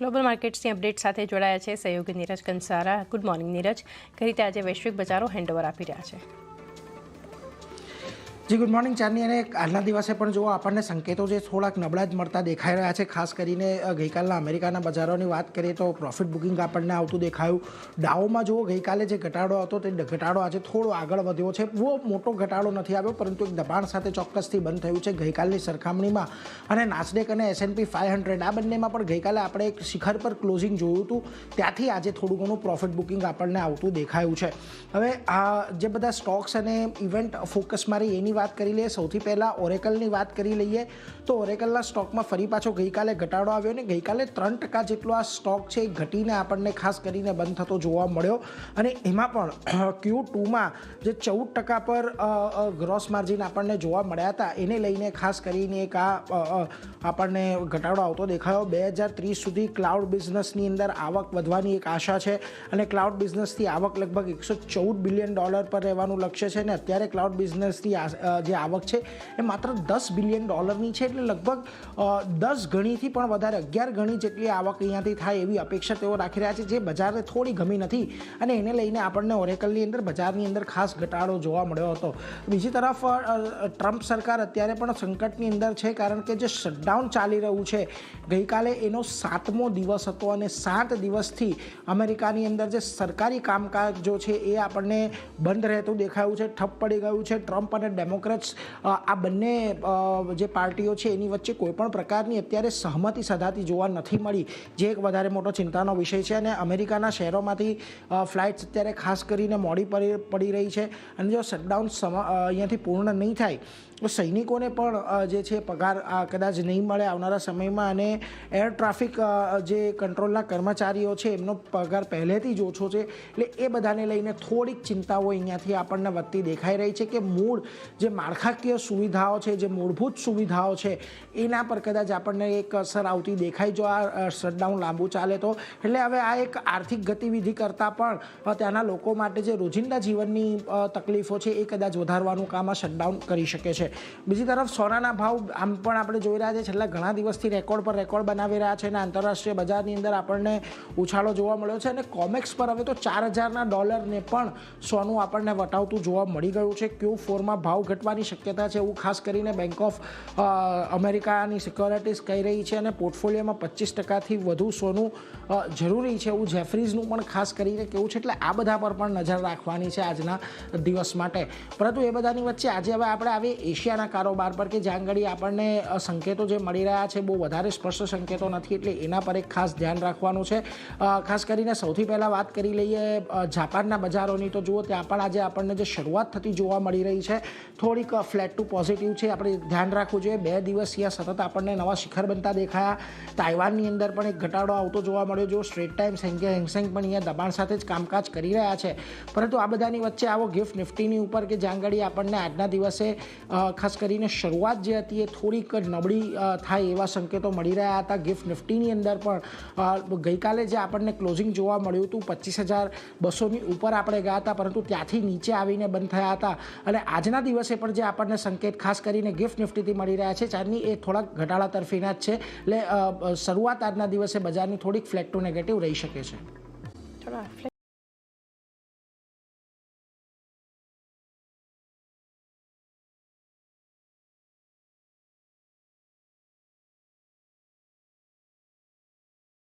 Global માર્કેટ્સની update સાથે જોડાયા છે સહયોગી નીરજ કંસારા. Good morning Neeraj. કઈ રીતે આજે વૈશ્વિક બજારો હેન્ડઓવર આપી રહ્યા છે? જી ગુડ મોર્નિંગ ચાંદની. અને આજના દિવસે પણ જો આપણને સંકેતો જે થોડાક નબળા જ મળતા દેખાઈ રહ્યા છે. ખાસ કરીને ગઈકાલના અમેરિકાના બજારોની વાત કરીએ તો પ્રોફિટ બુકિંગ આપણને આવતું દેખાયું. ડાઉમાં જુઓ ગઈકાલે જે ઘટાડો હતો તે ઘટાડો આજે થોડો આગળ વધ્યો છે. બહુ મોટો ઘટાડો નથી આવ્યો, પરંતુ એક દબાણ સાથે ચોક્કસથી બંધ થયું છે ગઈકાલની સરખામણીમાં. અને નાસ્ડેક અને S&P 500 આ બંનેમાં પણ ગઈકાલે આપણે એક શિખર પર ક્લોઝિંગ જોયું હતું, ત્યાંથી આજે થોડું ઘણું પ્રોફિટ બુકિંગ આપણને આવતું દેખાયું છે. હવે આ જે બધા સ્ટોક્સ અને ઇવેન્ટ ફોકસમાં રહી એની વાત કરી લઈએ. સૌથી પહેલાં ઓરેકલની વાત કરી લઈએ તો ઓરેકલના સ્ટોકમાં ફરી પાછો ગઈકાલે ઘટાડો આવ્યો ને ગઈકાલે 3% જેટલો આ સ્ટોક છે એ ઘટીને આપણને ખાસ કરીને બંધ થતો જોવા મળ્યો. અને એમાં પણ Q2માં જે 14% પર ગ્રોસ માર્જિન આપણને જોવા મળ્યા હતા એને લઈને ખાસ કરીને એક આપણને ઘટાડો આવતો દેખાયો. 2030 સુધી ક્લાઉડ બિઝનેસની અંદર આવક વધવાની એક આશા છે અને ક્લાઉડ બિઝનેસથી આવક લગભગ $114 બિલિયન પર રહેવાનું લક્ષ્ય છે. અને અત્યારે ક્લાઉડ બિઝનેસની જે આવક છે એ માત્ર $10 બિલિયન છે, એટલે લગભગ 10 ગણીથી પણ વધારે 11 ગણી જેટલી આવક અહીંયાથી થાય એવી અપેક્ષા તેઓ રાખી રહ્યા છે, જે બજારને થોડી ગમી નથી. અને એને લઈને આપણને ઓરેકલની અંદર બજારની અંદર ખાસ ઘટાડો જોવા મળ્યો હતો. બીજી તરફ ટ્રમ્પ સરકાર અત્યારે પણ સંકટની અંદર છે, કારણ કે જે શટડાઉન ચાલી રહ્યું છે ગઈકાલે એનો 7મો દિવસ હતો અને 7 દિવસથી અમેરિકાની અંદર જે સરકારી કામકાજ જો છે એ આપણને બંધ રહેતું દેખાયું છે, ઠપ પડી ગયું છે. ટ્રમ્પ અને ડેમોક્રેટ્સ આ બંને જે પાર્ટીઓ છે એની વચ્ચે કોઈપણ પ્રકારની અત્યારે સહમતિ સધાતી જોવા નથી મળી, જે એક વધારે મોટો ચિંતાનો વિષય છે. અને અમેરિકાના શહેરોમાંથી ફ્લાઇટ્સ અત્યારે ખાસ કરીને મોડી પડી રહી છે. અને જો શટડાઉન અહીંયાથી પૂર્ણ નહીં થાય તો સૈનિકોને પણ જે છે પગાર કદાચ નહીં મળે આવનારા સમયમાં. અને એર ટ્રાફિક જે કંટ્રોલના કર્મચારીઓ છે એમનો પગાર પહેલેથી જ ઓછો છે, એટલે એ બધાને લઈને થોડીક ચિંતાઓ અહીંયાથી આપણને વધતી દેખાઈ રહી છે કે મૂળ જે માળખાકીય સુવિધાઓ છે, જે મૂળભૂત સુવિધાઓ છે એના પર કદાચ આપણને એક અસર આવતી દેખાય જો આ શટડાઉન લાંબુ ચાલે તો. એટલે હવે આ એક આર્થિક ગતિવિધિ કરતાં પણ ત્યાંના લોકો માટે જે રોજિંદા જીવનની તકલીફો છે એ કદાચ વધારવાનું કામ આ શટડાઉન કરી શકે છે. બીજી તરફ સોનાના ભાવ આમ પણ આપણે જોઈ રહ્યા છે છેલ્લા ઘણા દિવસથી રેકોર્ડ પર રેકોર્ડ બનાવી રહ્યા છે અને આંતરરાષ્ટ્રીય બજારની અંદર આપણને ઉછાળો જોવા મળ્યો છે. અને કોમેક્સ પર હવે તો $4,000 પણ સોનું આપણને વટાવતું જોવા મળી ગયું છે. Q4માં ભાવ ઘટવાની શક્યતા છે એવું ખાસ કરીને બેંક ઓફ અમેરિકાની સિક્યોરિટીઝ કહી રહી છે. અને પોર્ટફોલિયોમાં 25%થી વધુ સોનું જરૂરી છે એવું જેફરીઝનું પણ ખાસ કરીને કહેવું છે. એટલે આ બધા પર પણ નજર રાખવાની છે આજના દિવસ માટે. પરંતુ એ બધાની વચ્ચે આજે હવે આપણે આવી એશિયાના કારોબાર પર કે જ્યાં આગળ આપણને સંકેતો જે મળી રહ્યા છે બહુ વધારે સ્પષ્ટ સંકેતો નથી, એટલે એના પર એક ખાસ ધ્યાન રાખવાનું છે. ખાસ કરીને સૌથી પહેલાં વાત કરી લઈએ જાપાનના બજારોની તો જુઓ ત્યાં પણ આજે આપણને જે શરૂઆત થતી જોવા મળી રહી છે થોડીક ફ્લેટ ટુ પોઝિટિવ છે. આપણે ધ્યાન રાખવું જોઈએ 2 દિવસીય સતત આપણને નવા શિખર બનતા દેખાયા. તાઇવાનની અંદર પણ એક ઘટાડો આવતો જોવા મળ્યો. જો સ્ટ્રેટ ટાઈમ હેંગસેંગ પણ અહીંયા દબાણ સાથે જ કામકાજ કરી રહ્યા છે. પરંતુ આ બધાની વચ્ચે આવો ગિફ્ટ નિફ્ટીની ઉપર કે જ્યાં આગળ આપણને આજના દિવસે ખાસ કરીને શરૂઆત જે હતી એ થોડીક નબળી થાય એવા સંકેતો મળી રહ્યા હતા. ગિફ્ટ નિફ્ટીની અંદર પણ ગઈકાલે જે આપણને ક્લોઝિંગ જોવા મળ્યું હતું 25,200ની ઉપર આપણે ગયા હતા, પરંતુ ત્યાંથી નીચે આવીને બંધ થયા હતા. અને આજના દિવસે પણ જે આપણને સંકેત ખાસ કરીને ગિફ્ટ નિફ્ટીથી મળી રહ્યા છે ચારની એ થોડાક ઘટાડા તરફીના જ છે. એટલે શરૂઆત આજના દિવસે બજારની થોડીક ફ્લેટ ટુ નેગેટિવ રહી શકે છે.